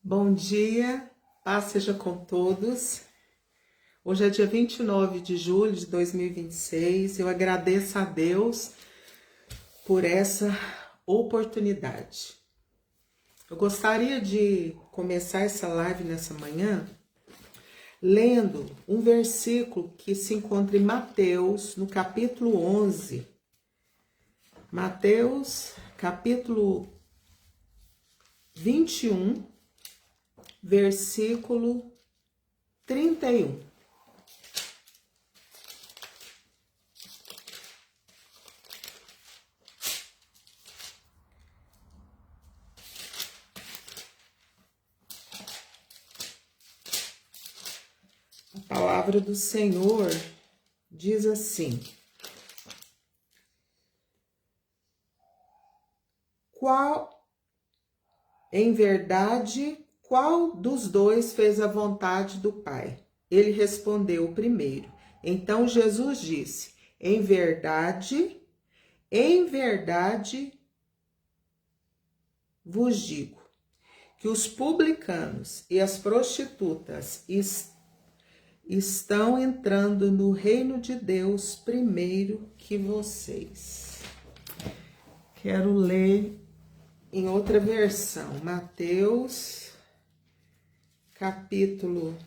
Bom dia, paz seja com todos. Hoje é dia 29 de julho de 2026. Eu agradeço a Deus por essa oportunidade. Eu gostaria de começar essa live nessa manhã lendo um versículo que se encontra em Mateus, no capítulo 11. Mateus, capítulo 21, versículo 31. A palavra do Senhor diz assim: Em verdade, qual dos dois fez a vontade do Pai? Ele respondeu: o primeiro. Então Jesus disse: em verdade vos digo que os publicanos e as prostitutas estão entrando no reino de Deus primeiro que vocês. Quero ler em outra versão, Mateus, capítulo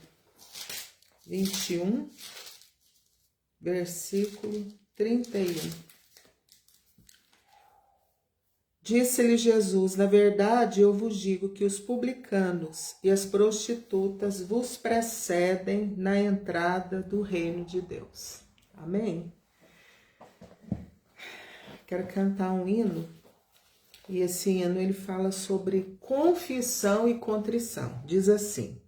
21, versículo 31. Disse-lhe Jesus: na verdade, eu vos digo que os publicanos e as prostitutas vos precedem na entrada do reino de Deus. Amém? Quero cantar um hino. E esse hino ele fala sobre confissão e contrição. Diz assim: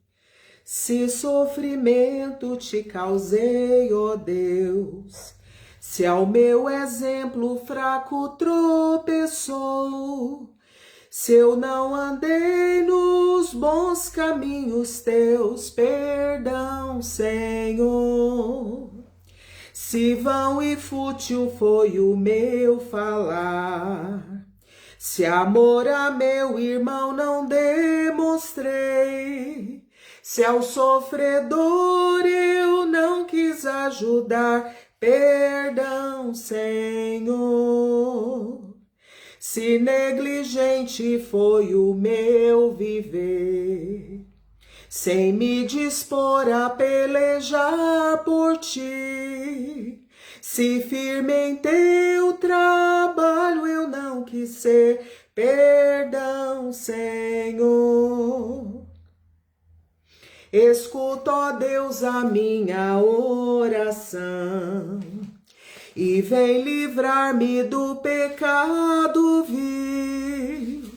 se sofrimento te causei, ó Deus, se ao meu exemplo fraco tropeçou, se eu não andei nos bons caminhos teus, perdão, Senhor. Se vão e fútil foi o meu falar, se amor a meu irmão não demonstrei, se ao sofredor eu não quis ajudar, perdão, Senhor. Se negligente foi o meu viver, sem me dispor a pelejar por ti, se firme em teu trabalho eu não quis ser, perdão, Senhor. Escuta, ó Deus, a minha oração e vem livrar-me do pecado vil.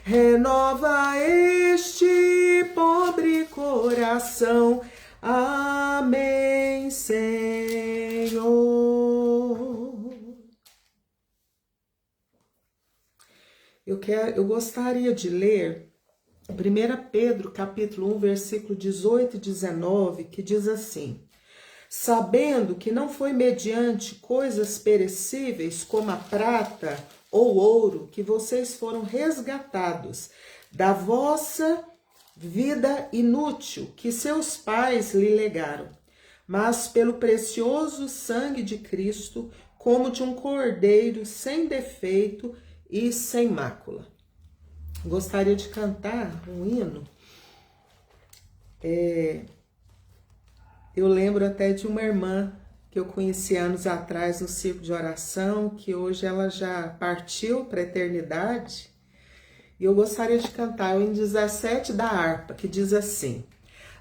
Renova este pobre coração. Amém, Senhor. Eu gostaria de ler 1 Pedro, capítulo 1, versículo 18 e 19, que diz assim: sabendo que não foi mediante coisas perecíveis como a prata ou ouro que vocês foram resgatados da vossa vida inútil que seus pais lhe legaram, mas pelo precioso sangue de Cristo, como de um cordeiro sem defeito e sem mácula. Gostaria de cantar um hino. Eu lembro até de uma irmã que eu conheci anos atrás no círculo de oração, que hoje ela já partiu para a eternidade. E eu gostaria de cantar o hino 17 da harpa, que diz assim: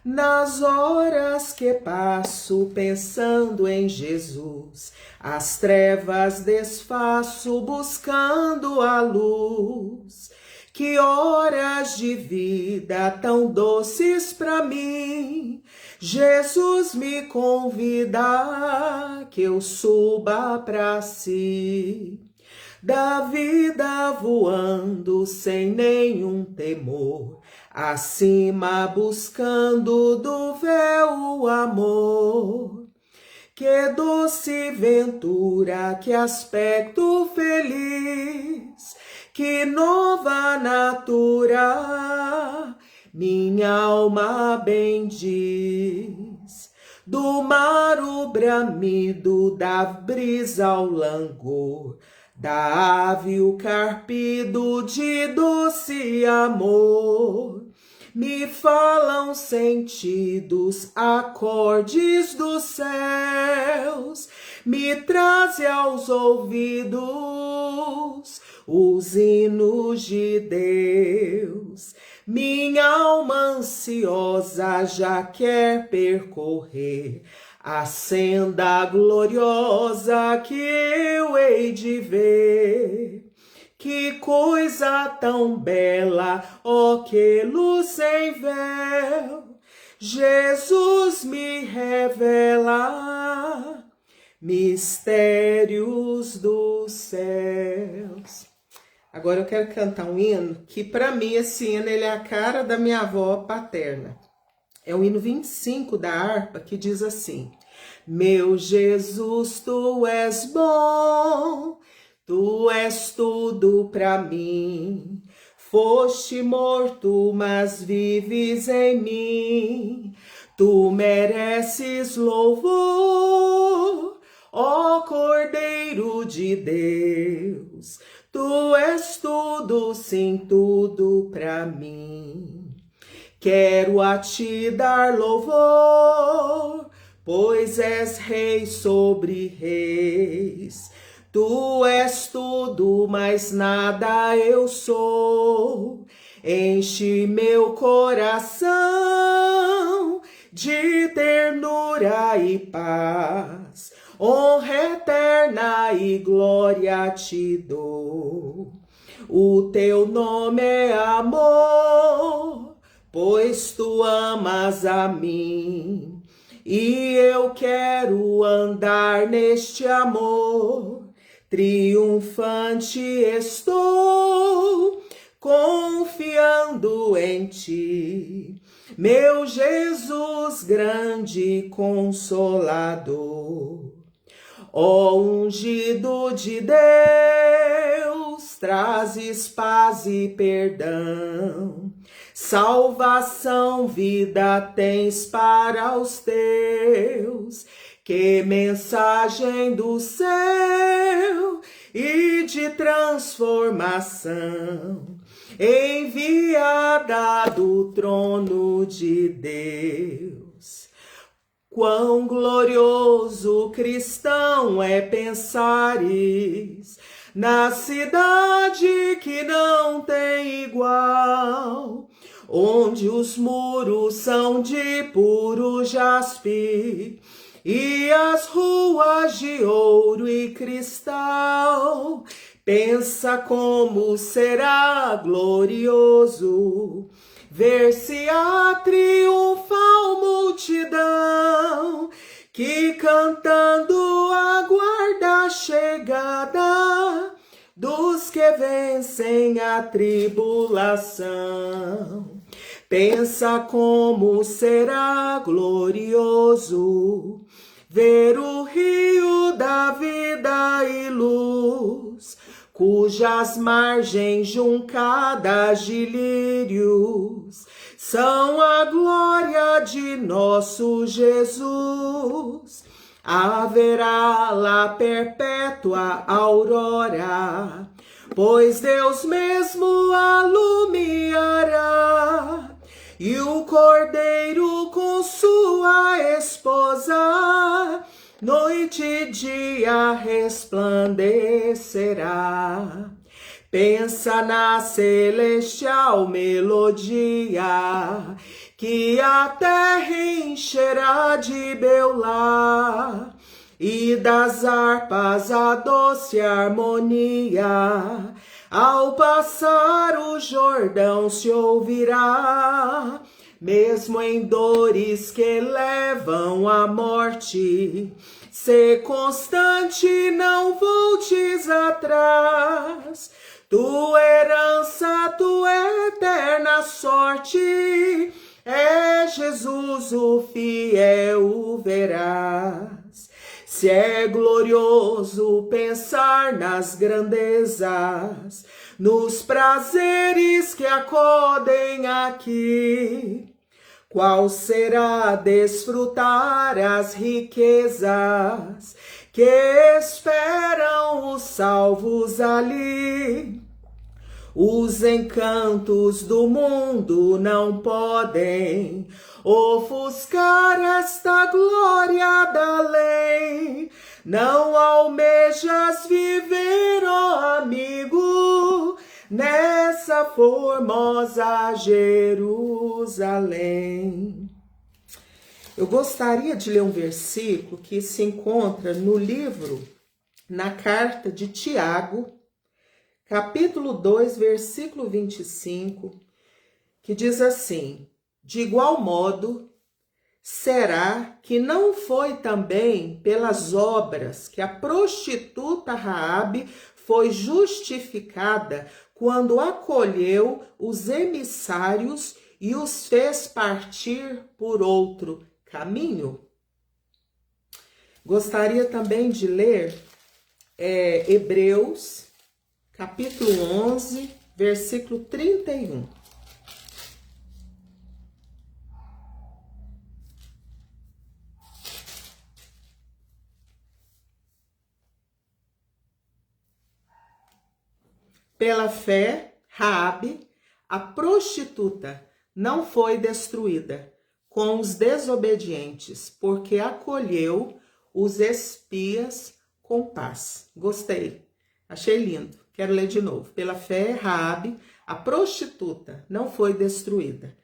nas horas que passo pensando em Jesus, as trevas desfaço buscando a luz. Que horas de vida tão doces para mim, Jesus me convida que eu suba para si. Da vida voando sem nenhum temor, acima buscando do véu o amor. Que doce ventura, que aspecto feliz, que nova natura, minha alma bendiz. Do mar o bramido, da brisa ao langor, da ave o carpido de doce amor. Me falam sentidos, acordes dos céus, me traze aos ouvidos os hinos de Deus. Minha alma ansiosa já quer percorrer a senda gloriosa que eu hei de ver. Que coisa tão bela, ó que luz sem véu, Jesus me revela mistérios dos céus. Agora eu quero cantar um hino que para mim esse hino ele é a cara da minha avó paterna. É o hino 25 da harpa que diz assim: meu Jesus, tu és bom, tu és tudo para mim. Foste morto, mas vives em mim. Tu mereces louvor, ó Cordeiro de Deus. Tu és tudo, sim, tudo para mim. Quero a ti dar louvor, pois és rei sobre reis. Tu és tudo, mas nada eu sou. Enche meu coração de ternura e paz. Honra eterna e glória te dou. O teu nome é amor, pois tu amas a mim. E eu quero andar neste amor. Triunfante estou, confiando em ti, meu Jesus grande consolador. Ó ungido de Deus, trazes paz e perdão, salvação, vida tens para os teus. Que mensagem do céu e de transformação, enviada do trono de Deus. Quão glorioso cristão é pensares na cidade que não tem igual, onde os muros são de puro jaspe e as ruas de ouro e cristal. Pensa como será glorioso ver-se a triunfal multidão que cantando aguarda a chegada dos que vencem a tribulação. Pensa como será glorioso ver o rio da vida e luz, cujas margens juncadas de lírios são a glória de nosso Jesus. Haverá lá perpétua aurora, pois Deus mesmo alumiará, e o Cordeiro com sua esposa noite e dia resplandecerá. Pensa na celestial melodia que a terra encherá de Beulah, e das harpas a doce harmonia ao passar o Jordão se ouvirá. Mesmo em dores que levam à morte, sê constante, não voltes atrás. Tua herança, tua eterna sorte, é Jesus o fiel, o verás. Se é glorioso pensar nas grandezas nos prazeres que acodem aqui. Qual será desfrutar as riquezas que esperam os salvos ali? Os encantos do mundo não podem ofuscar esta glória da lei. Não almejas viver, ó amigo, nessa formosa Jerusalém. Eu gostaria de ler um versículo que se encontra no livro, na carta de Tiago, capítulo 2, versículo 25, que diz assim: de igual modo, será que não foi também pelas obras que a prostituta Raabe foi justificada quando acolheu os emissários e os fez partir por outro caminho? Gostaria também de ler Hebreus, capítulo 11, versículo 31. Pela fé, Raabe, a prostituta, não foi destruída com os desobedientes, porque acolheu os espias com paz. Gostei, achei lindo. Quero ler de novo. Pela fé, Raabe, a prostituta, não foi destruída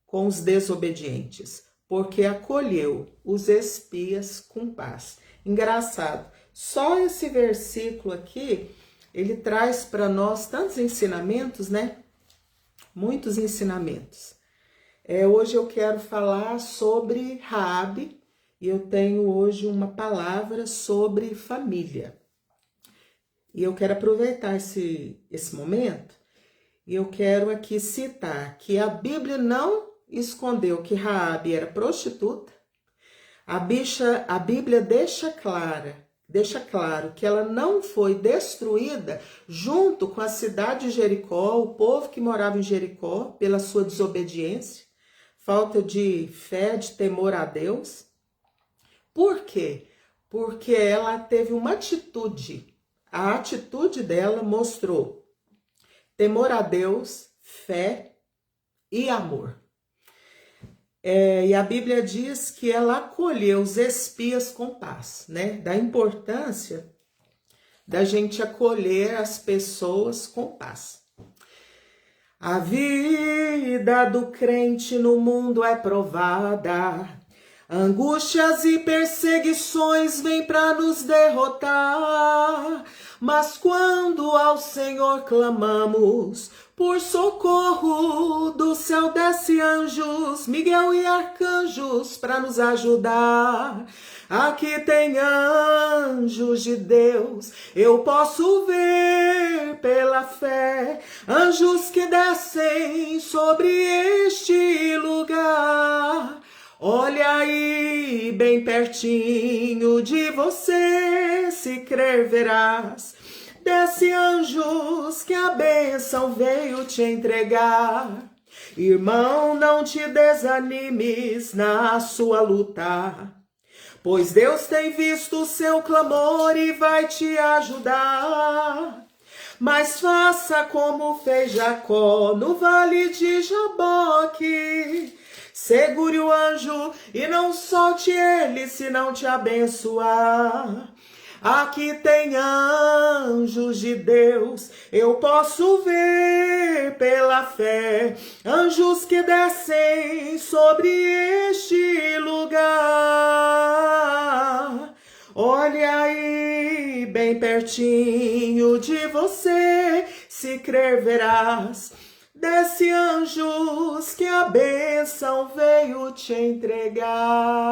com os desobedientes, porque acolheu os espias com paz. Engraçado, só esse versículo aqui, ele traz para nós tantos ensinamentos, né? Muitos ensinamentos. Hoje eu quero falar sobre Raabe e eu tenho hoje uma palavra sobre família. E eu quero aproveitar esse momento e eu quero aqui citar que a Bíblia não escondeu que Raabe era prostituta. A Bíblia deixa claro que ela não foi destruída junto com a cidade de Jericó, o povo que morava em Jericó, pela sua desobediência, falta de fé, de temor a Deus. Por quê? Porque ela teve uma atitude. A atitude dela mostrou temor a Deus, fé e amor. E a Bíblia diz que ela acolheu os espias com paz, né? Da importância da gente acolher as pessoas com paz. A vida do crente no mundo é provada, angústias e perseguições vêm para nos derrotar, mas quando ao Senhor clamamos, por socorro do céu desce anjos, Miguel e arcanjos para nos ajudar. Aqui tem anjos de Deus, eu posso ver pela fé, anjos que descem sobre este lugar. Olha aí, bem pertinho de você, se crer verás. Desce anjos que a bênção veio te entregar. Irmão, não te desanimes na sua luta, pois Deus tem visto o seu clamor e vai te ajudar. Mas faça como fez Jacó no vale de Jaboque. Segure o anjo e não solte ele se não te abençoar. Aqui tem anjos de Deus, eu posso ver pela fé, anjos que descem sobre este lugar. Olha aí, bem pertinho de você, se crer verás. Desce anjos que a bênção veio te entregar.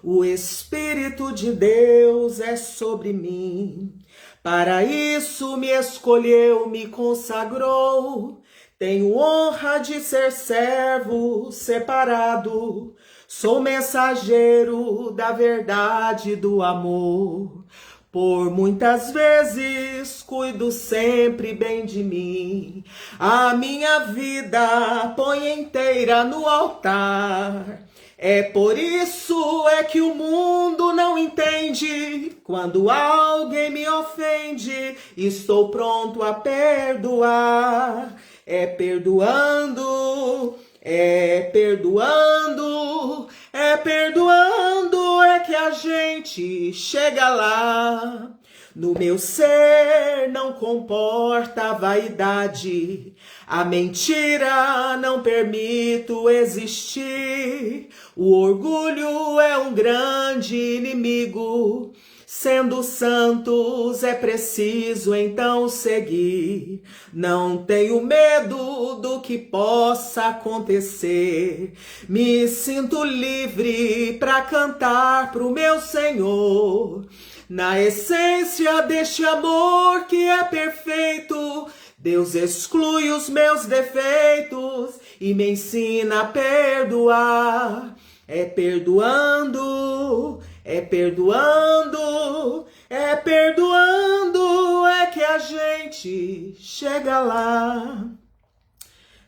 O Espírito de Deus é sobre mim, para isso me escolheu, me consagrou. Tenho honra de ser servo separado, sou mensageiro da verdade e do amor. Por muitas vezes cuido sempre bem de mim, a minha vida põe inteira no altar. É por isso é que o mundo não entende. Quando alguém me ofende, estou pronto a perdoar. É perdoando, é perdoando, é perdoando é que a gente chega lá. No meu ser não comporta a vaidade, a mentira não permito existir. O orgulho é um grande inimigo, sendo santos é preciso então seguir. Não tenho medo do que possa acontecer, me sinto livre para cantar pro meu Senhor. Na essência deste amor que é perfeito, Deus exclui os meus defeitos e me ensina a perdoar. É perdoando, é perdoando, é perdoando, é que a gente chega lá.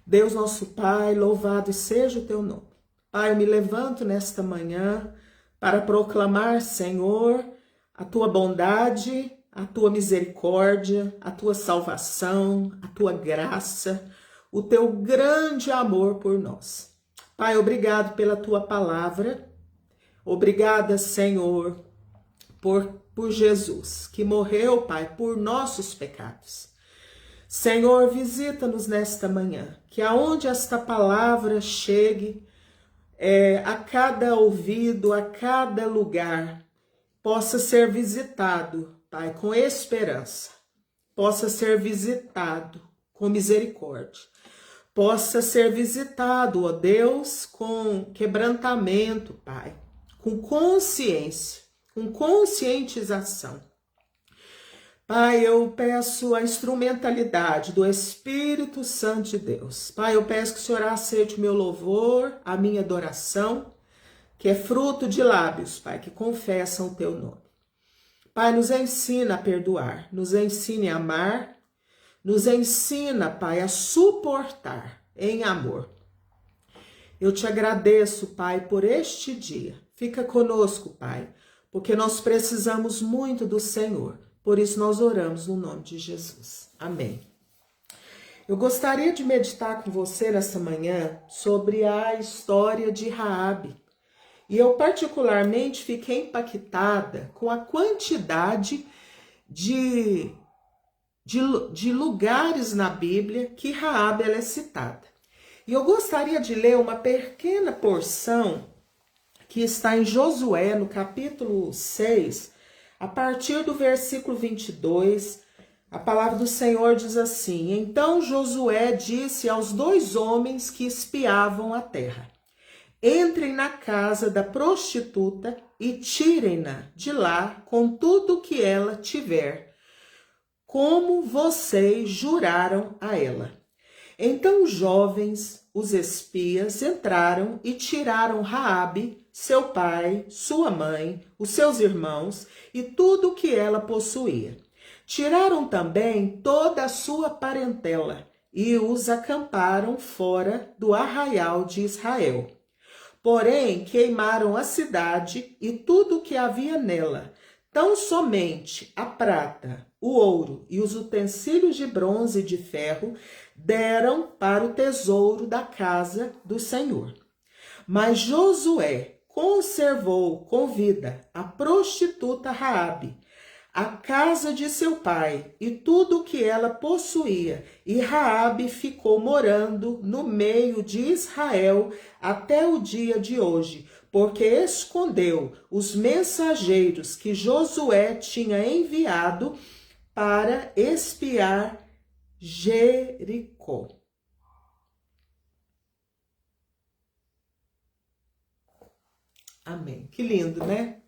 Deus nosso Pai, louvado seja o teu nome. Pai, eu me levanto nesta manhã para proclamar, Senhor, a tua bondade, a tua misericórdia, a tua salvação, a tua graça, o teu grande amor por nós. Pai, obrigado pela tua palavra. Obrigada, Senhor, por Jesus, que morreu, Pai, por nossos pecados. Senhor, visita-nos nesta manhã, que aonde esta palavra chegue, a cada ouvido, a cada lugar, possa ser visitado, Pai, com esperança, possa ser visitado com misericórdia, possa ser visitado, ó Deus, com quebrantamento, Pai, com consciência, com conscientização. Pai, eu peço a instrumentalidade do Espírito Santo de Deus. Pai, eu peço que o Senhor aceite o meu louvor, a minha adoração, que é fruto de lábios, Pai, que confessam o teu nome. Pai, nos ensina a perdoar, nos ensine a amar, nos ensina, Pai, a suportar em amor. Eu te agradeço, Pai, por este dia. Fica conosco, Pai, porque nós precisamos muito do Senhor. Por isso nós oramos no nome de Jesus. Amém. Eu gostaria de meditar com você nessa manhã sobre a história de Raabe. E eu particularmente fiquei impactada com a quantidade de lugares na Bíblia que Raabe ela é citada. E eu gostaria de ler uma pequena porção que está em Josué, no capítulo 6, a partir do versículo 22, a palavra do Senhor diz assim: Então Josué disse aos 2 homens que espiavam a terra: Entrem na casa da prostituta e tirem-na de lá com tudo que ela tiver, como vocês juraram a ela. Então os jovens, os espias, entraram e tiraram Raabe, seu pai, sua mãe, os seus irmãos e tudo o que ela possuía. Tiraram também toda a sua parentela e os acamparam fora do arraial de Israel. Porém, queimaram a cidade e tudo o que havia nela, tão somente a prata, o ouro e os utensílios de bronze e de ferro deram para o tesouro da casa do Senhor. Mas Josué conservou com vida a prostituta Raabe, a casa de seu pai e tudo o que ela possuía, e Raabe ficou morando no meio de Israel até o dia de hoje, porque escondeu os mensageiros que Josué tinha enviado para espiar Jericó. Amém. Que lindo, né?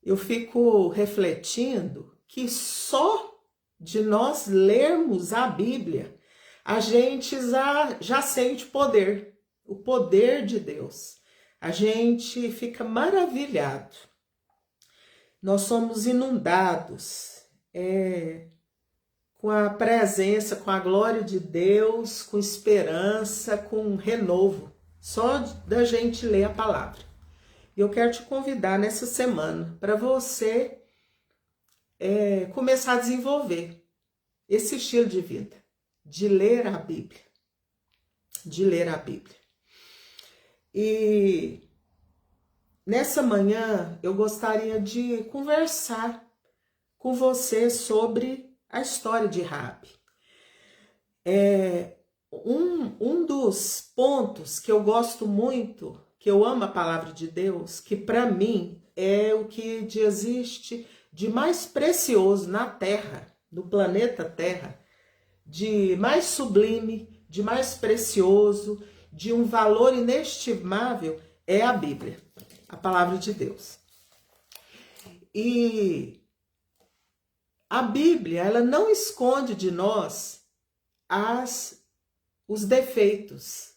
Eu fico refletindo que só de nós lermos a Bíblia, a gente já sente o poder de Deus. A gente fica maravilhado. nós somos inundados com a presença, com a glória de Deus, com esperança, com renovo, só da gente ler a palavra. E eu quero te convidar nessa semana para você começar a desenvolver esse estilo de vida, de ler a Bíblia. E nessa manhã eu gostaria de conversar com você sobre a história de Raabe. Um dos pontos que eu gosto muito, que eu amo a palavra de Deus, que para mim é o que existe de mais precioso na Terra, no planeta Terra, de mais sublime, de mais precioso, de um valor inestimável, é a Bíblia, a palavra de Deus. E a Bíblia, ela não esconde de nós os defeitos,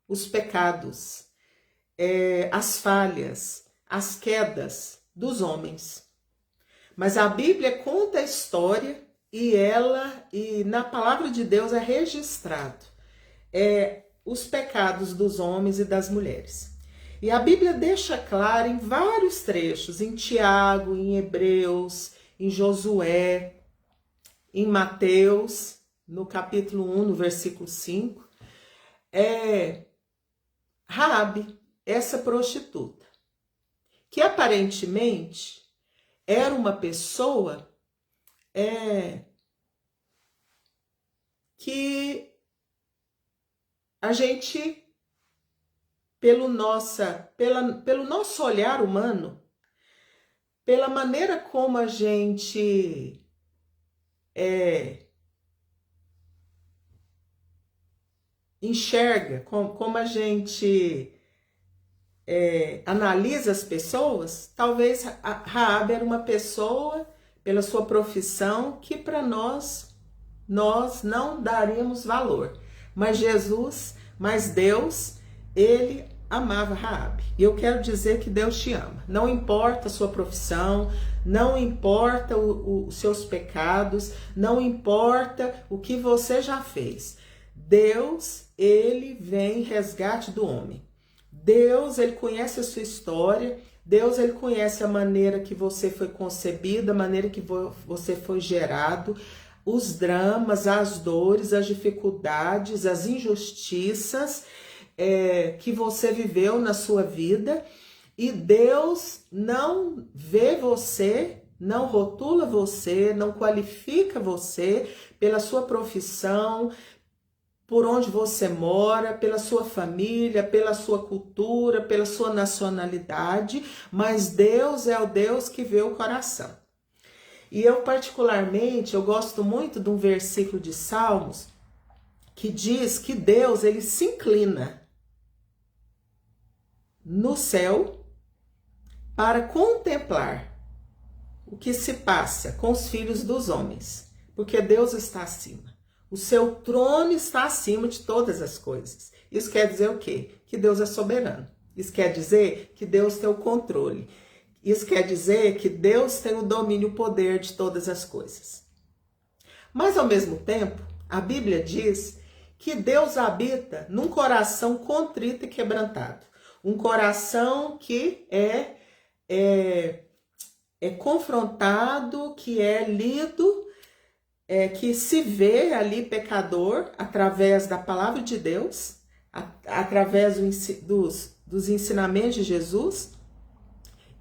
os pecados, as falhas, as quedas dos homens. Mas a Bíblia conta a história e na palavra de Deus é registrado os pecados dos homens e das mulheres. E a Bíblia deixa claro em vários trechos, em Tiago, em Hebreus, em Josué, em Mateus, no capítulo 1, no versículo 5, Raabe, essa prostituta, que aparentemente era uma pessoa que a gente, pelo nosso olhar humano, pela maneira como a gente enxerga, como a gente analisa as pessoas, talvez Raabe era uma pessoa, pela sua profissão, que para nós não daríamos valor. Mas Deus, ele amava Raabe. E eu quero dizer que Deus te ama. Não importa a sua profissão, não importa os seus pecados, não importa o que você já fez. Deus, ele vem em resgate do homem. Deus, ele conhece a sua história. Deus, ele conhece a maneira que você foi concebida, a maneira que você foi gerado, os dramas, as dores, as dificuldades, as injustiças que você viveu na sua vida. E Deus não vê você, não rotula você, não qualifica você pela sua profissão, por onde você mora, pela sua família, pela sua cultura, pela sua nacionalidade, mas Deus é o Deus que vê o coração. E eu particularmente, eu gosto muito de um versículo de Salmos que diz que Deus, ele se inclina no céu para contemplar o que se passa com os filhos dos homens, porque Deus está acima. O seu trono está acima de todas as coisas. Isso quer dizer o quê? Que Deus é soberano. Isso quer dizer que Deus tem o controle. Isso quer dizer que Deus tem o domínio e o poder de todas as coisas. Mas, ao mesmo tempo, a Bíblia diz que Deus habita num coração contrito e quebrantado. Um coração que é confrontado, que é lido, que se vê ali pecador através da palavra de Deus, através dos ensinamentos de Jesus,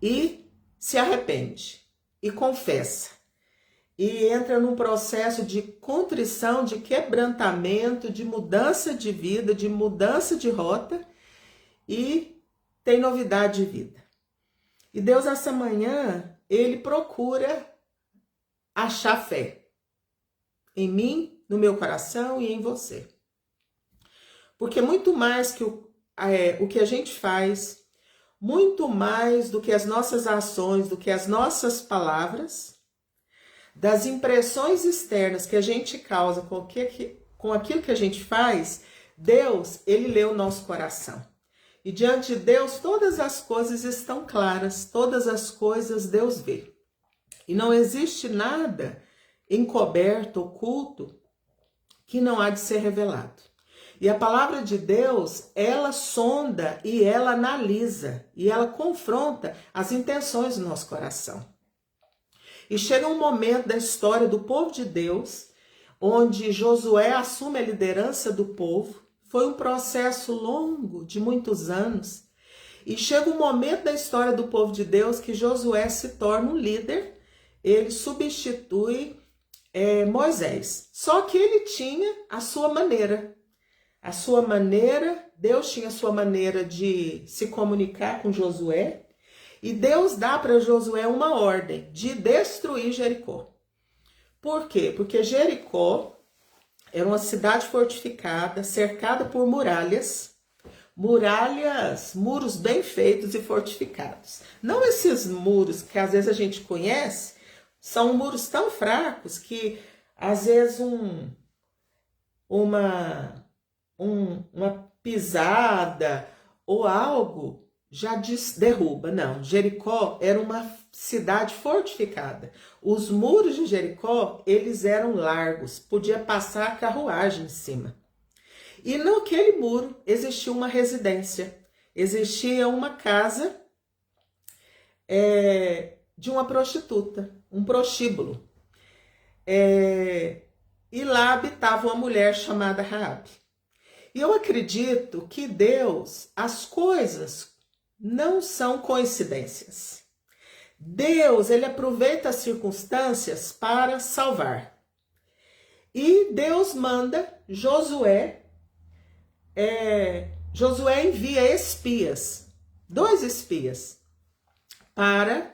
e se arrepende e confessa e entra num processo de contrição, de quebrantamento, de mudança de vida, de mudança de rota, e tem novidade de vida. E Deus, essa manhã, ele procura achar fé em mim, no meu coração e em você. Porque muito mais que o que a gente faz, muito mais do que as nossas ações, do que as nossas palavras, das impressões externas que a gente causa com aquilo que a gente faz, Deus, ele lê o nosso coração. E diante de Deus, todas as coisas estão claras, todas as coisas Deus vê. E não existe nada encoberto, oculto, que não há de ser revelado. E a palavra de Deus, ela sonda e ela analisa e ela confronta as intenções do nosso coração. E chega um momento da história do povo de Deus, onde Josué assume a liderança do povo. Foi um processo longo, de muitos anos. E chega um momento da história do povo de Deus que Josué se torna um líder. Ele substitui Moisés. Só que ele tinha a sua maneira. A sua maneira, Deus tinha a sua maneira de se comunicar com Josué. E Deus dá para Josué uma ordem de destruir Jericó. Por quê? Porque Jericó era uma cidade fortificada, cercada por muralhas, muros bem feitos e fortificados. Não esses muros que às vezes a gente conhece, são muros tão fracos que às vezes uma pisada ou algo já derruba. Não, Jericó era uma cidade fortificada. Os muros de Jericó, eles eram largos, podia passar carruagem em cima. E naquele muro existia uma residência, existia uma casa de uma prostituta, um prostíbulo. E lá habitava uma mulher chamada Raabe. E eu acredito que Deus, as coisas não são coincidências. Deus, ele aproveita as circunstâncias para salvar. E Deus manda Josué. Josué envia espias, 2 espias, para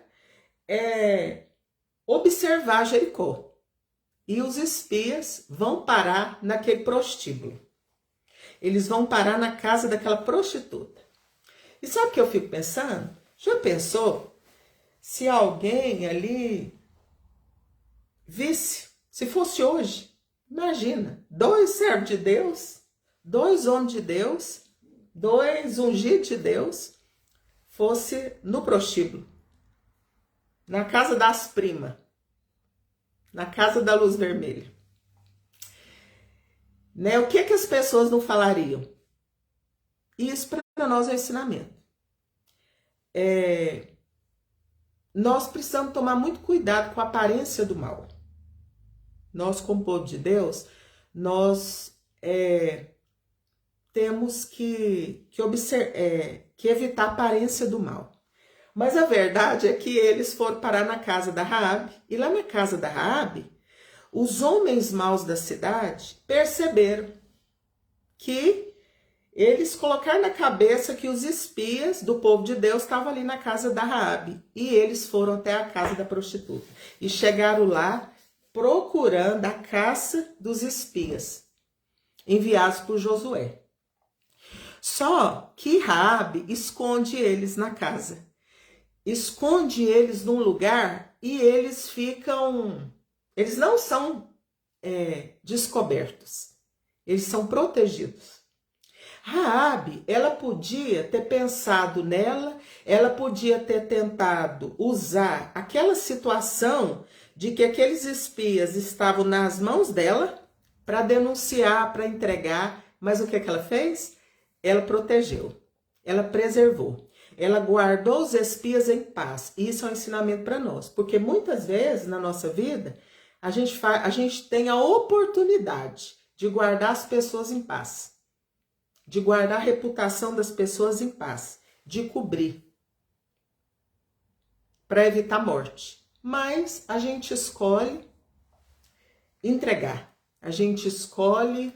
observar Jericó. E os espias vão parar naquele prostíbulo. Eles vão parar na casa daquela prostituta. E sabe o que eu fico pensando? Já pensou se alguém ali visse, se fosse hoje? Imagina, 2 servos de Deus, 2 homens de Deus, 2 ungidos de Deus, fosse no prostíbulo, na casa das primas, na casa da luz vermelha. Né? O que as pessoas não falariam? Isso para nós é ensinamento. Nós precisamos tomar muito cuidado com a aparência do mal. Nós, como povo de Deus, nós temos que evitar a aparência do mal. Mas a verdade é que eles foram parar na casa da Raabe, e lá na casa da Raabe, os homens maus da cidade perceberam que eles colocaram na cabeça que os espias do povo de Deus estavam ali na casa da Raabe. E eles foram até a casa da prostituta. E chegaram lá procurando a caça dos espias, enviados por Josué. Só que Raabe esconde eles na casa. Esconde eles num lugar e eles ficam... Eles não são descobertos. Eles são protegidos. Raabe, ela podia ter pensado nela, ela podia ter tentado usar aquela situação de que aqueles espias estavam nas mãos dela para denunciar, para entregar, mas o que ela fez? Ela protegeu, ela preservou, ela guardou os espias em paz. Isso é um ensinamento para nós, porque muitas vezes na nossa vida a gente tem a oportunidade de guardar as pessoas em paz, de guardar a reputação das pessoas em paz, de cobrir, para evitar morte. Mas a gente escolhe entregar, a gente escolhe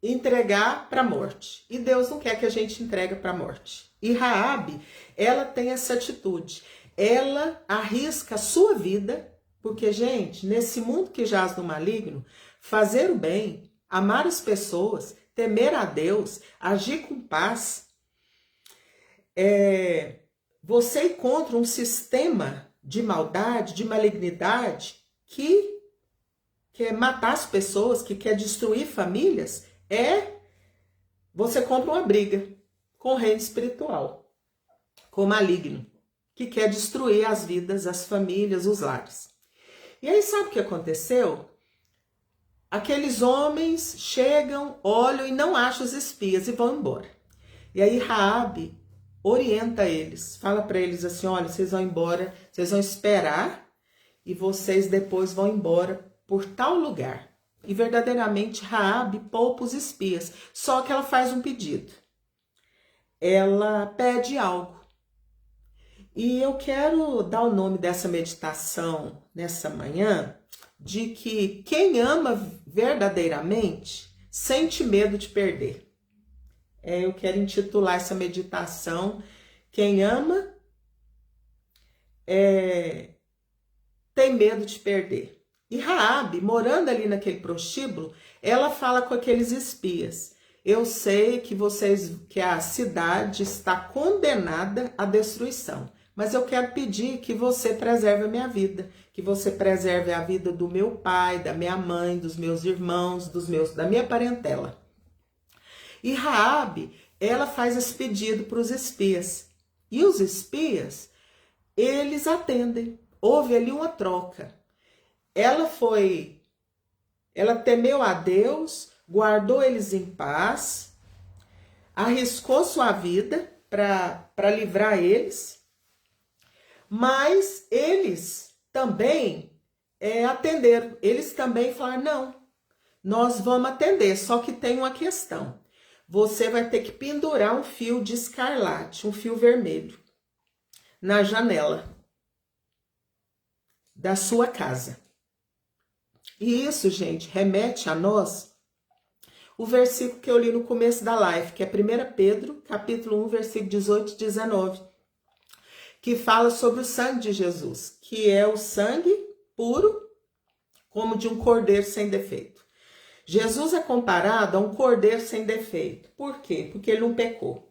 entregar para a morte. E Deus não quer que a gente entregue para a morte. E Raabe, ela tem essa atitude, ela arrisca a sua vida, porque, gente, nesse mundo que jaz no maligno, fazer o bem, amar as pessoas, temer a Deus, agir com paz, você encontra um sistema de maldade, de malignidade, que quer matar as pessoas, que quer destruir famílias, você compra uma briga com o reino espiritual, com o maligno, que quer destruir as vidas, as famílias, os lares. E aí sabe o que aconteceu? Aqueles homens chegam, olham e não acham os espias e vão embora. E aí Raabe orienta eles, fala para eles assim, olha, vocês vão embora, vocês vão esperar e vocês depois vão embora por tal lugar. E verdadeiramente Raabe poupa os espias, só que ela faz um pedido. Ela pede algo. E eu quero dar o nome dessa meditação nessa manhã, de que quem ama verdadeiramente sente medo de perder. Eu quero intitular essa meditação, quem ama tem medo de perder. E Raabe, morando ali naquele prostíbulo, ela fala com aqueles espias, eu sei que a cidade está condenada à destruição, mas eu quero pedir que você preserve a minha vida, que você preserve a vida do meu pai, da minha mãe, dos meus irmãos, da minha parentela. E Raabe, ela faz esse pedido para os espias. E os espias, eles atendem. Houve ali uma troca. Ela temeu a Deus, guardou eles em paz, arriscou sua vida para livrar eles, mas eles também atenderam. Eles também falaram, não, nós vamos atender, só que tem uma questão. Você vai ter que pendurar um fio de escarlate, um fio vermelho, na janela da sua casa. E isso, gente, remete a nós o versículo que eu li no começo da live, que é 1 Pedro, capítulo 1, versículo 18 e 19, que fala sobre o sangue de Jesus, que é o sangue puro, como de um cordeiro sem defeito. Jesus é comparado a um cordeiro sem defeito. Por quê? Porque ele não pecou.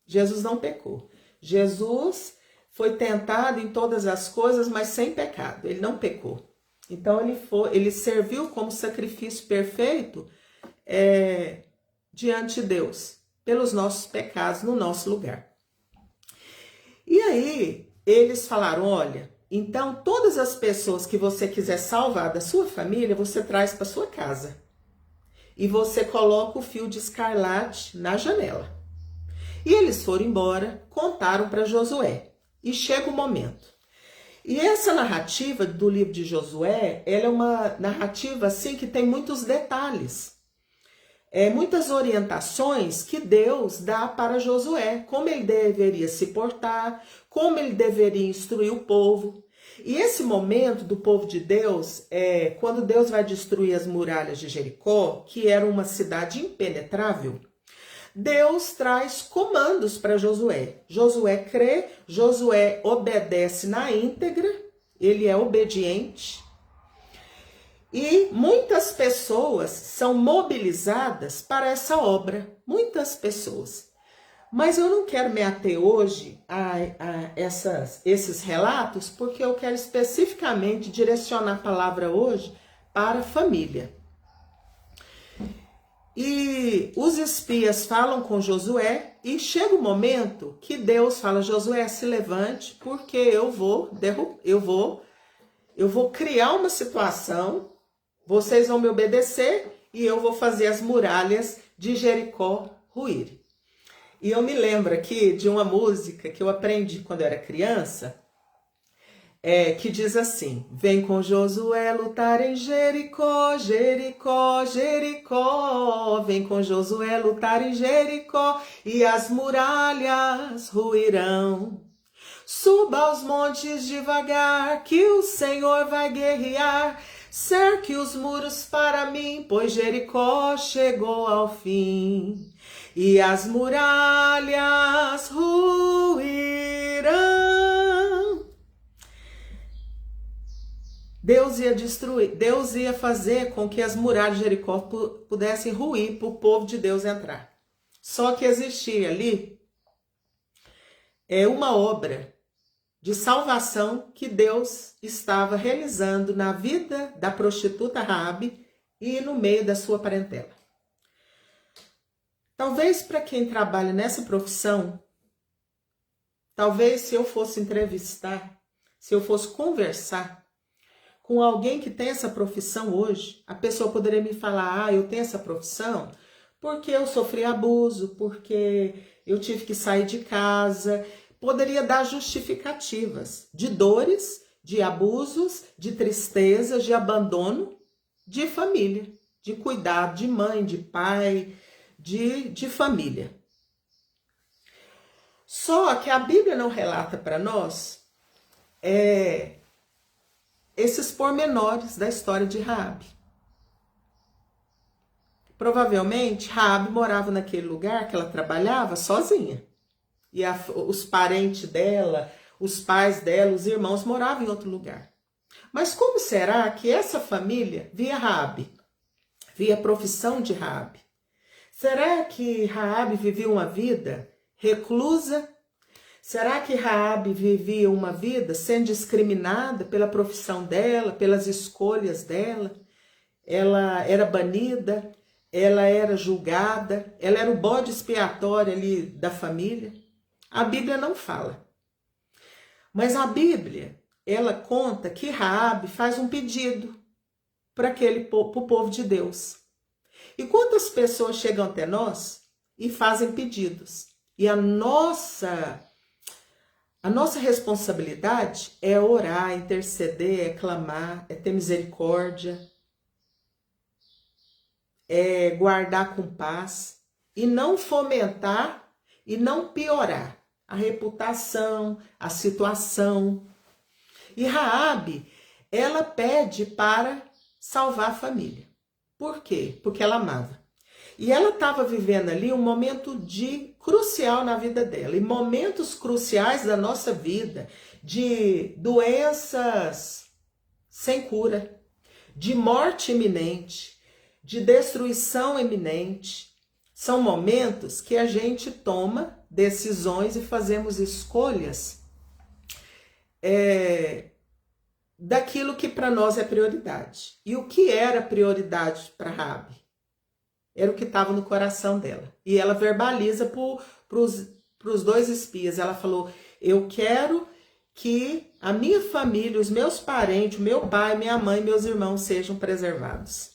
Jesus não pecou. Jesus foi tentado em todas as coisas, mas sem pecado. Ele não pecou. Então ele serviu como sacrifício perfeito diante de Deus, pelos nossos pecados no nosso lugar. E aí eles falaram, olha, então todas as pessoas que você quiser salvar da sua família, você traz para sua casa. E você coloca o fio de escarlate na janela. E eles foram embora, contaram para Josué. E chega o momento. E essa narrativa do livro de Josué, ela é uma narrativa assim que tem muitos detalhes. Muitas orientações que Deus dá para Josué. Como ele deveria se portar, como ele deveria instruir o povo. E esse momento do povo de Deus, quando Deus vai destruir as muralhas de Jericó, que era uma cidade impenetrável, Deus traz comandos para Josué. Josué crê, Josué obedece na íntegra, ele é obediente. E muitas pessoas são mobilizadas para essa obra, muitas pessoas. Mas eu não quero me ater hoje a esses relatos, porque eu quero especificamente direcionar a palavra hoje para a família. E os espias falam com Josué e chega o momento que Deus fala, Josué, se levante, porque eu vou criar uma situação, vocês vão me obedecer e eu vou fazer as muralhas de Jericó ruírem. E eu me lembro aqui de uma música que eu aprendi quando eu era criança, que diz assim, vem com Josué lutar em Jericó, Jericó, Jericó, vem com Josué lutar em Jericó, e as muralhas ruirão. Suba aos montes devagar, que o Senhor vai guerrear, cerque os muros para mim, pois Jericó chegou ao fim. E as muralhas ruirão. Deus ia destruir, Deus ia fazer com que as muralhas de Jericó pudessem ruir para o povo de Deus entrar. Só que existia ali uma obra de salvação que Deus estava realizando na vida da prostituta Raabe e no meio da sua parentela. Talvez para quem trabalha nessa profissão, Talvez se eu fosse entrevistar, se eu fosse conversar com alguém que tem essa profissão hoje, a pessoa poderia me falar, eu tenho essa profissão porque eu sofri abuso, porque eu tive que sair de casa. Poderia dar justificativas de dores, de abusos, de tristezas, de abandono de família, de cuidado de mãe, de pai, de família. Só que a Bíblia não relata para nós esses pormenores da história de Raabe. Provavelmente, Raabe morava naquele lugar que ela trabalhava sozinha. E os parentes dela, os pais dela, os irmãos moravam em outro lugar. Mas como será que essa família via Raabe, via a profissão de Raabe? Será que Raabe vivia uma vida reclusa? Será que Raabe vivia uma vida sendo discriminada pela profissão dela, pelas escolhas dela? Ela era banida, ela era julgada, ela era o bode expiatório ali da família? A Bíblia não fala. Mas a Bíblia, ela conta que Raabe faz um pedido para o povo de Deus. E quantas pessoas chegam até nós e fazem pedidos? E a nossa responsabilidade é orar, interceder, é clamar, é ter misericórdia, é guardar com paz e não fomentar e não piorar a reputação, a situação. E Raabe, ela pede para salvar a família. Por quê? Porque ela amava. E ela estava vivendo ali um momento crucial na vida dela. E momentos cruciais da nossa vida, de doenças sem cura, de morte iminente, de destruição iminente. São momentos que a gente toma decisões e fazemos escolhas daquilo que para nós é prioridade. E o que era prioridade para Raabe? Era o que estava no coração dela. E ela verbaliza para os dois espias. Ela falou, eu quero que a minha família, os meus parentes, meu pai, minha mãe, meus irmãos sejam preservados.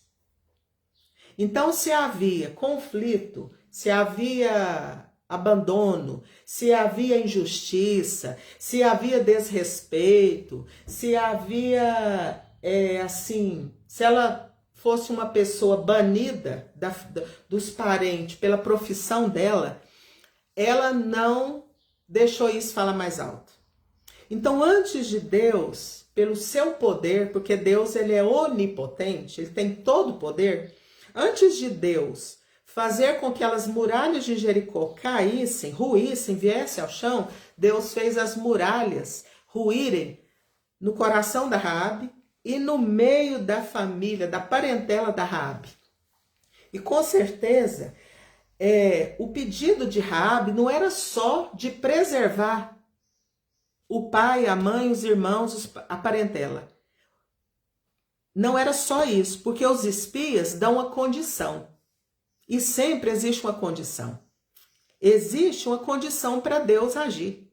Então, se havia conflito, se havia abandono, se havia injustiça, se havia desrespeito, se havia, se ela fosse uma pessoa banida dos parentes pela profissão dela, ela não deixou isso falar mais alto. Então, antes de Deus, pelo seu poder, porque Deus ele é onipotente, ele tem todo o poder, antes de Deus fazer com que as muralhas de Jericó caíssem, ruíssem, viessem ao chão, Deus fez as muralhas ruírem no coração da Raabe e no meio da família, da parentela da Raabe. E com certeza, o pedido de Raabe não era só de preservar o pai, a mãe, os irmãos, a parentela. Não era só isso, porque os espias dão uma condição. E sempre existe uma condição. Existe uma condição para Deus agir.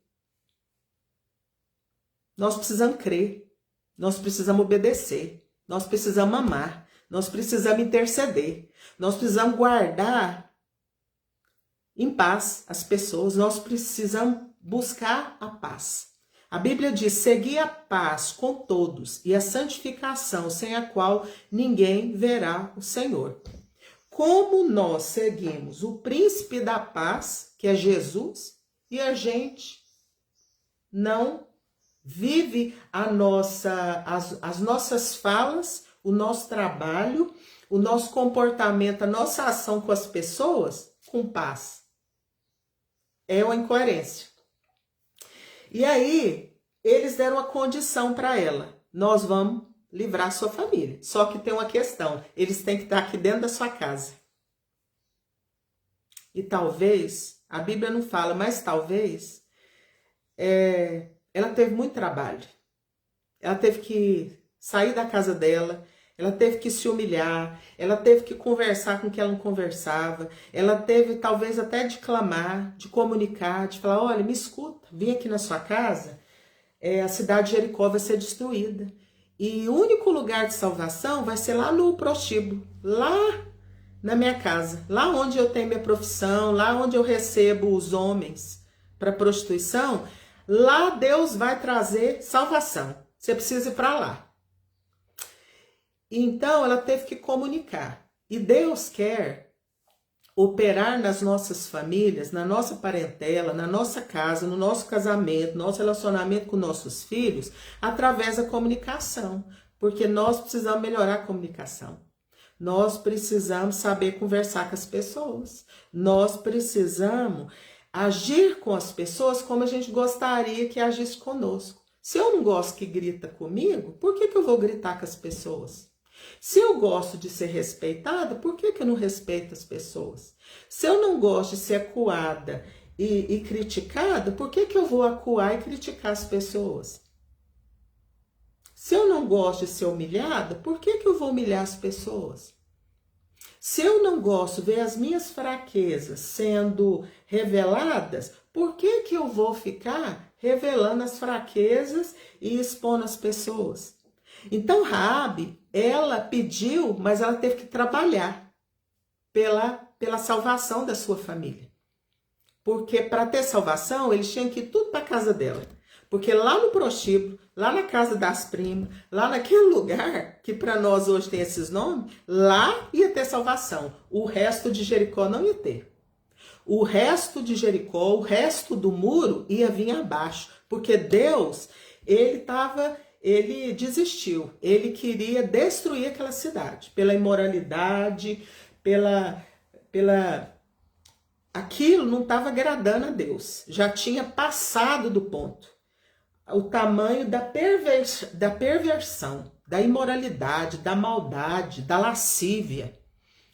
Nós precisamos crer, nós precisamos obedecer, nós precisamos amar, nós precisamos interceder, nós precisamos guardar em paz as pessoas, nós precisamos buscar a paz. A Bíblia diz, segui a paz com todos e a santificação, sem a qual ninguém verá o Senhor. Como nós seguimos o príncipe da paz, que é Jesus, e a gente não vive as nossas falas, o nosso trabalho, o nosso comportamento, a nossa ação com as pessoas com paz. É uma incoerência. E aí, eles deram uma condição para ela. Nós vamos livrar sua família. Só que tem uma questão. Eles têm que estar aqui dentro da sua casa. E talvez, a Bíblia não fala, mas talvez, ela teve muito trabalho. Ela teve que sair da casa dela. Ela teve que se humilhar, ela teve que conversar com quem ela não conversava, ela teve talvez até de clamar, de comunicar, de falar, olha, me escuta, vim aqui na sua casa, a cidade de Jericó vai ser destruída. E o único lugar de salvação vai ser lá no prostíbulo, lá na minha casa, lá onde eu tenho minha profissão, lá onde eu recebo os homens para prostituição, lá Deus vai trazer salvação. Você precisa ir para lá. Então ela teve que comunicar. E Deus quer operar nas nossas famílias, na nossa parentela, na nossa casa, no nosso casamento, nosso relacionamento com nossos filhos, através da comunicação. Porque nós precisamos melhorar a comunicação. Nós precisamos saber conversar com as pessoas. Nós precisamos agir com as pessoas como a gente gostaria que agisse conosco. Se eu não gosto que grita comigo, por que eu vou gritar com as pessoas? Se eu gosto de ser respeitada, por que eu não respeito as pessoas? Se eu não gosto de ser acuada e criticada, por que eu vou acuar e criticar as pessoas? Se eu não gosto de ser humilhada, por que eu vou humilhar as pessoas? Se eu não gosto de ver as minhas fraquezas sendo reveladas, por que eu vou ficar revelando as fraquezas e expondo as pessoas? Então, Raabe, ela pediu, mas ela teve que trabalhar pela salvação da sua família. Porque para ter salvação, eles tinham que ir tudo para a casa dela. Porque lá no prostíbulo, lá na casa das primas, lá naquele lugar, que para nós hoje tem esses nomes, lá ia ter salvação. O resto de Jericó não ia ter. O resto de Jericó, o resto do muro ia vir abaixo. Porque Deus, ele desistiu, ele queria destruir aquela cidade, pela imoralidade, aquilo não estava agradando a Deus, já tinha passado do ponto, o tamanho da perversão, da imoralidade, da maldade, da lascívia,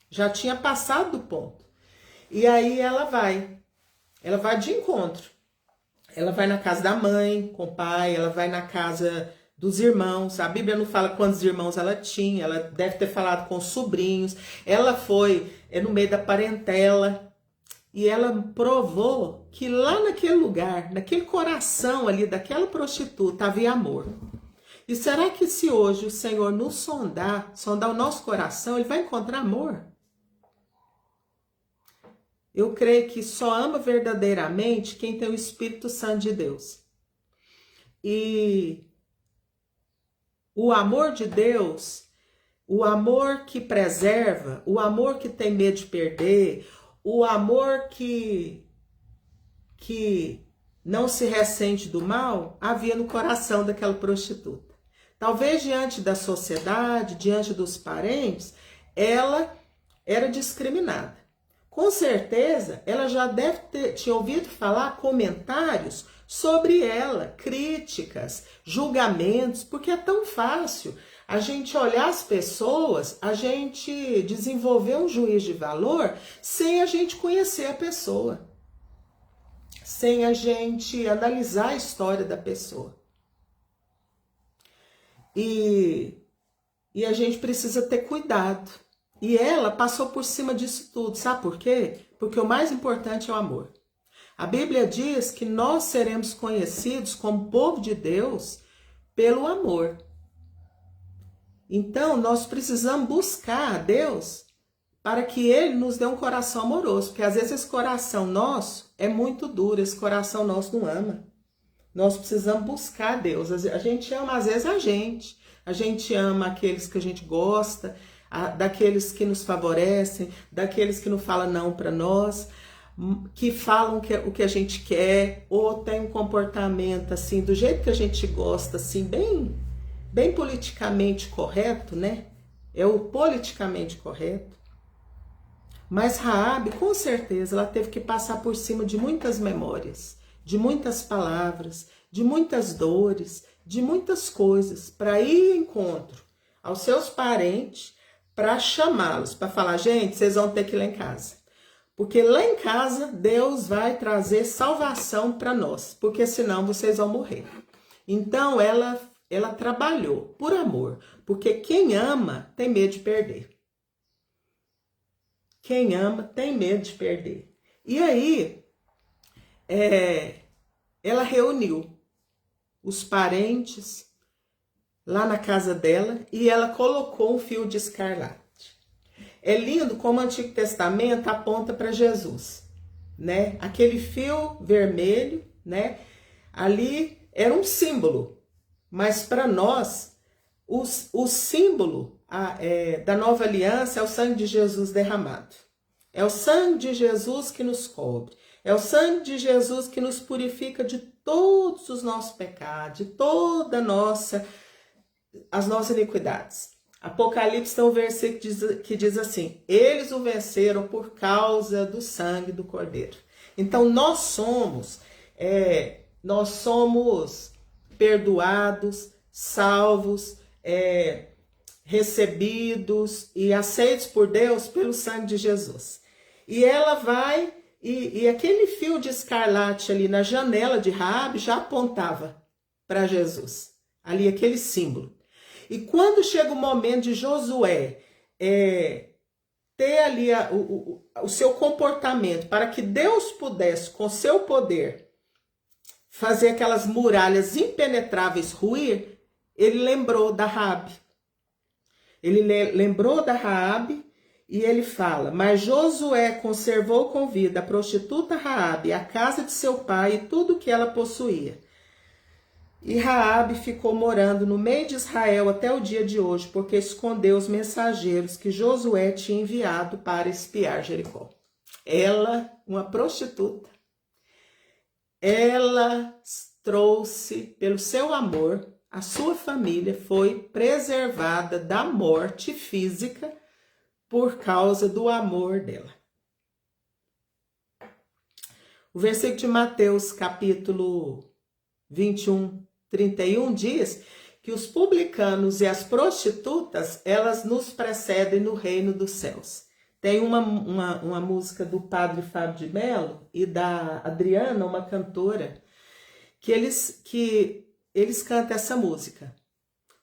já tinha passado do ponto, e aí ela vai de encontro, ela vai na casa da mãe, com o pai, ela vai na casa dos irmãos, a Bíblia não fala quantos irmãos ela tinha, ela deve ter falado com os sobrinhos, ela foi no meio da parentela, e ela provou que lá naquele lugar, naquele coração ali daquela prostituta, havia amor. E será que se hoje o Senhor nos sondar o nosso coração, Ele vai encontrar amor? Eu creio que só ama verdadeiramente quem tem o Espírito Santo de Deus. E o amor de Deus, o amor que preserva, o amor que tem medo de perder, o amor que não se ressente do mal, havia no coração daquela prostituta. Talvez diante da sociedade, diante dos parentes, ela era discriminada. Com certeza, ela já deve ter ouvido falar comentários sobre ela, críticas, julgamentos, porque é tão fácil a gente olhar as pessoas, a gente desenvolver um juízo de valor sem a gente conhecer a pessoa, sem a gente analisar a história da pessoa. E a gente precisa ter cuidado. E ela passou por cima disso tudo. Sabe por quê? Porque o mais importante é o amor. A Bíblia diz que nós seremos conhecidos como povo de Deus pelo amor. Então, nós precisamos buscar a Deus para que Ele nos dê um coração amoroso. Porque às vezes esse coração nosso é muito duro, esse coração nosso não ama. Nós precisamos buscar a Deus. A gente ama às vezes a gente ama aqueles que a gente gosta, daqueles que nos favorecem, daqueles que não falam não para nós, que falam o que a gente quer, ou tem um comportamento assim, do jeito que a gente gosta, assim, bem politicamente correto, né? É o politicamente correto. Mas Raabe, com certeza, ela teve que passar por cima de muitas memórias, de muitas palavras, de muitas dores, de muitas coisas, para ir ao encontro aos seus parentes, para chamá-los, para falar, gente, vocês vão ter que ir lá em casa. Porque lá em casa, Deus vai trazer salvação para nós, porque senão vocês vão morrer. Então, ela ela trabalhou por amor, porque quem ama tem medo de perder. Quem ama tem medo de perder. E aí, ela reuniu os parentes lá na casa dela e ela colocou um fio de escarlate. É lindo como o Antigo Testamento aponta para Jesus, né? Aquele fio vermelho, né? Ali era um símbolo, mas para nós, o símbolo da nova aliança é o sangue de Jesus derramado. É o sangue de Jesus que nos cobre. É o sangue de Jesus que nos purifica de todos os nossos pecados, de toda as nossas iniquidades. Apocalipse tem um versículo que diz assim: eles o venceram por causa do sangue do Cordeiro. Então nós somos perdoados, salvos, recebidos e aceitos por Deus pelo sangue de Jesus. E ela vai, e aquele fio de escarlate ali na janela de Raabe já apontava para Jesus. Ali aquele símbolo. E quando chega o momento de Josué ter ali o seu comportamento para que Deus pudesse, com seu poder, fazer aquelas muralhas impenetráveis ruir, ele lembrou da Raabe. Ele lembrou da Raabe e ele fala: mas Josué conservou com vida a prostituta Raabe, a casa de seu pai e tudo que ela possuía. E Raabe ficou morando no meio de Israel até o dia de hoje, porque escondeu os mensageiros que Josué tinha enviado para espiar Jericó. Ela, uma prostituta, ela trouxe, pelo seu amor, a sua família foi preservada da morte física por causa do amor dela. O versículo de Mateus, capítulo 21, 31, diz que os publicanos e as prostitutas, elas nos precedem no reino dos céus. Tem uma música do padre Fábio de Mello e da Adriana, uma cantora, que eles cantam essa música.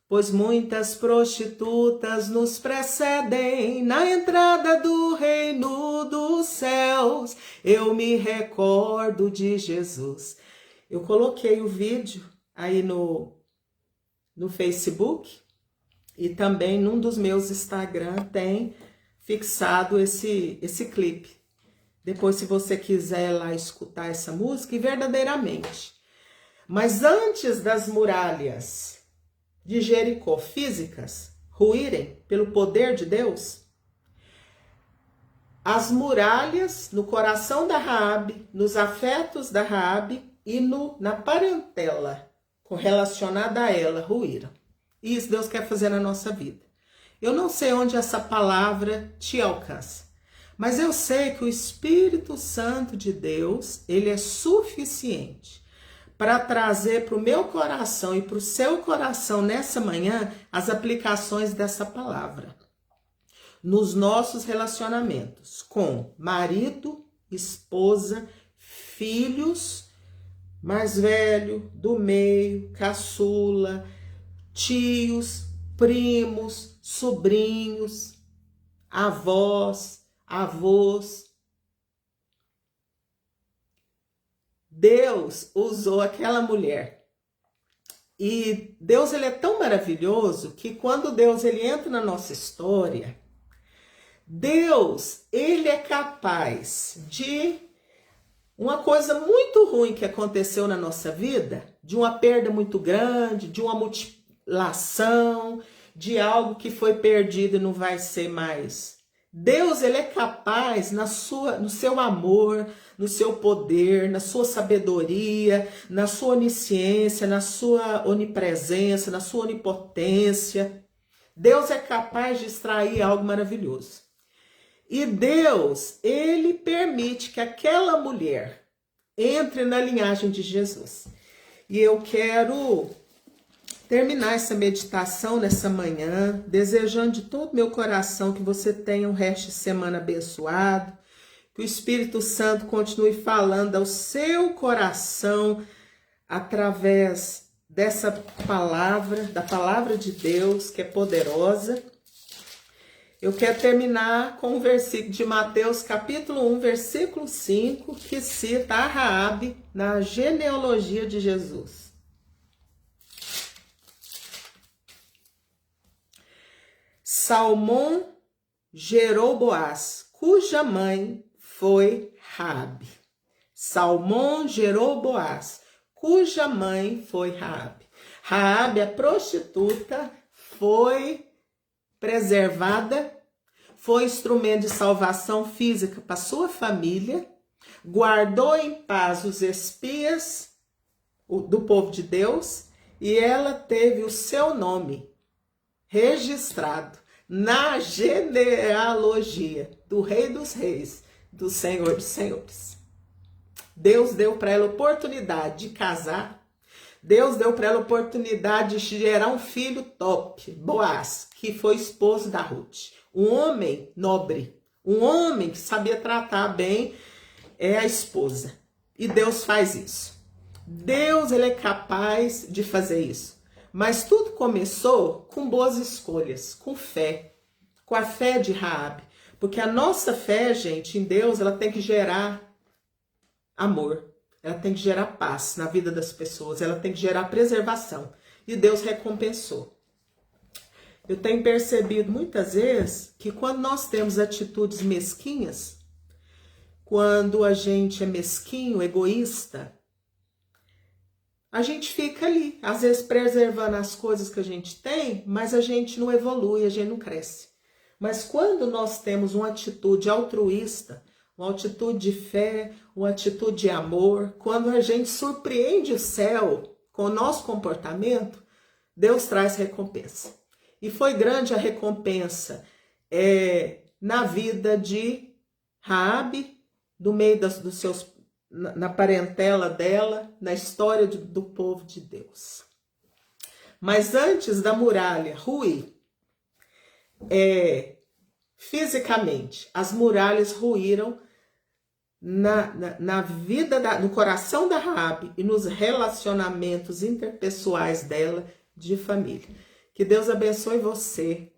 Pois muitas prostitutas nos precedem na entrada do reino dos céus. Eu me recordo de Jesus. Eu coloquei o vídeo aí no Facebook e também num dos meus Instagram tem fixado esse clipe. Depois, se você quiser lá escutar essa música, e verdadeiramente. Mas antes das muralhas de Jericó físicas ruírem pelo poder de Deus, as muralhas no coração da Raabe, nos afetos da Raabe e na parentela relacionada a ela ruíram. E isso Deus quer fazer na nossa vida. Eu não sei onde essa palavra te alcança, mas eu sei que o Espírito Santo de Deus, ele é suficiente para trazer para o meu coração e para o seu coração nessa manhã as aplicações dessa palavra. Nos nossos relacionamentos com marido, esposa, filhos, mais velho, do meio, caçula, tios, primos, sobrinhos, avós, avós. Deus usou aquela mulher. E Deus, ele é tão maravilhoso que quando Deus ele entra na nossa história, Deus, ele é capaz de uma coisa muito ruim que aconteceu na nossa vida, de uma perda muito grande, de uma mutilação, de algo que foi perdido e não vai ser mais. Deus, ele é capaz no seu amor, no seu poder, na sua sabedoria, na sua onisciência, na sua onipresença, na sua onipotência. Deus é capaz de extrair algo maravilhoso. E Deus, ele permite que aquela mulher entre na linhagem de Jesus. E eu quero terminar essa meditação nessa manhã, desejando de todo meu coração que você tenha um resto de semana abençoado, que o Espírito Santo continue falando ao seu coração através dessa palavra, da palavra de Deus, que é poderosa. Eu quero terminar com o versículo de Mateus, capítulo 1, versículo 5, que cita a Raabe na genealogia de Jesus. Salmão gerou Boaz, cuja mãe foi Raabe. Salmão gerou Boaz, cuja mãe foi Raabe. Raabe, a prostituta, foi preservada, foi instrumento de salvação física para sua família, guardou em paz os espias do povo de Deus e ela teve o seu nome registrado na genealogia do Rei dos Reis, do Senhor dos Senhores. Deus deu para ela oportunidade de casar. Deus deu para ela oportunidade de gerar um filho top, Boaz, que foi esposo da Ruth. Um homem nobre, um homem que sabia tratar bem a esposa. E Deus faz isso. Deus, ele é capaz de fazer isso. Mas tudo começou com boas escolhas, com fé, com a fé de Raabe. Porque a nossa fé, gente, em Deus, ela tem que gerar amor. Ela tem que gerar paz na vida das pessoas, ela tem que gerar preservação. E Deus recompensou. Eu tenho percebido muitas vezes que quando nós temos atitudes mesquinhas, quando a gente é mesquinho, egoísta, a gente fica ali, às vezes preservando as coisas que a gente tem, mas a gente não evolui, a gente não cresce. Mas quando nós temos uma atitude altruísta, uma atitude de fé, uma atitude de amor, quando a gente surpreende o céu com o nosso comportamento, Deus traz recompensa. E foi grande a recompensa na vida de Raabe, do meio dos seus, na parentela dela, na história do povo de Deus. Mas antes da muralha ruir, fisicamente, as muralhas ruíram na vida, no coração da Raabe e nos relacionamentos interpessoais dela de família. Que Deus abençoe você.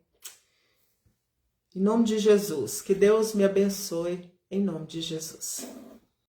Em nome de Jesus. Que Deus me abençoe em nome de Jesus.